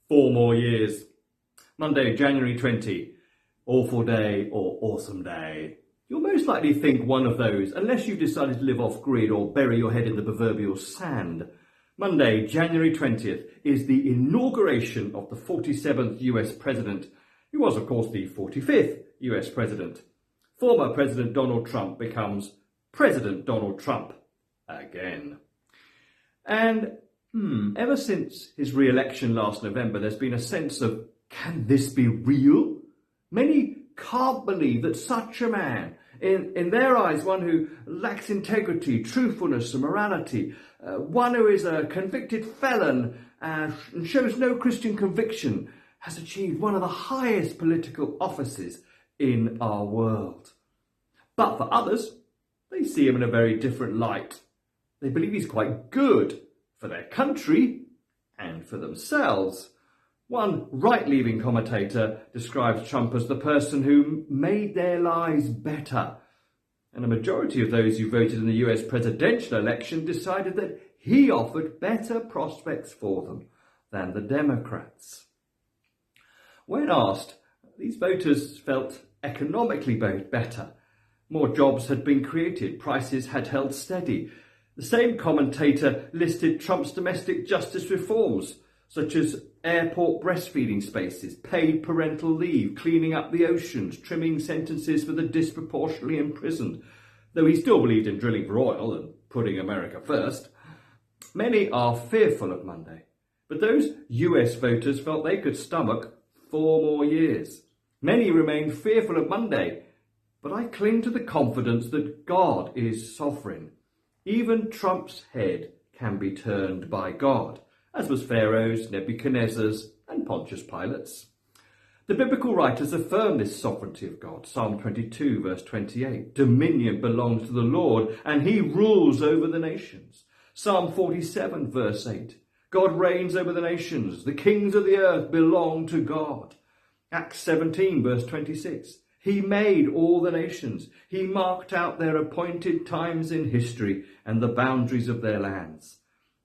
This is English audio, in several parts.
4 more years. Monday, January 20. Awful day or awesome day. You'll most likely think one of those, unless you've decided to live off-grid or bury your head in the proverbial sand. Monday, January 20th, is the inauguration of the 47th US President, who was, of course, the 45th US President. Former President Donald Trump becomes President Donald Trump again. And ever since his re-election last November, there's been a sense of, can this be real? Many can't believe that such a man, in their eyes, one who lacks integrity, truthfulness and morality, one who is a convicted felon and shows no Christian conviction, has achieved one of the highest political offices in our world. But for others, they see him in a very different light. They believe he's quite good for their country and for themselves. One right-leaning commentator describes Trump as the person who made their lives better. And a majority of those who voted in the US presidential election decided that he offered better prospects for them than the Democrats. When asked, these voters felt economically better. More jobs had been created, prices had held steady. The same commentator listed Trump's domestic justice reforms, such as airport breastfeeding spaces, paid parental leave, cleaning up the oceans, trimming sentences for the disproportionately imprisoned, though he still believed in drilling for oil and putting America first. Many are fearful of Monday, but those US voters felt they could stomach 4 more years. Many remain fearful of Monday, but I cling to the confidence that God is sovereign. Even Trump's head can be turned by God, as was Pharaoh's, Nebuchadnezzar's and Pontius Pilate's. The biblical writers affirm this sovereignty of God. Psalm 22 verse 28, dominion belongs to the Lord and he rules over the nations. Psalm 47 verse 8, God reigns over the nations, the kings of the earth belong to God. Acts 17 verse 26, he made all the nations. He marked out their appointed times in history and the boundaries of their lands.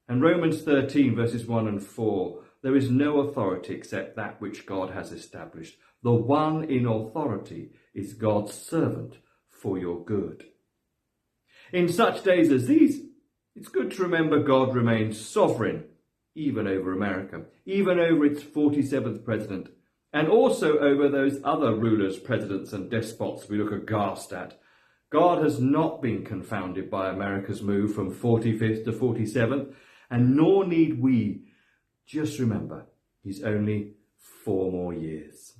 And Romans 13 verses 1 and 4, there is no authority except that which God has established. The one in authority is God's servant for your good. In such days as these, it's good to remember God remains sovereign, even over America, even over its 47th president, and also over those other rulers, presidents and despots we look aghast at. God has not been confounded by America's move from 45th to 47th, and nor need we. Just remember, he's only 4 more years.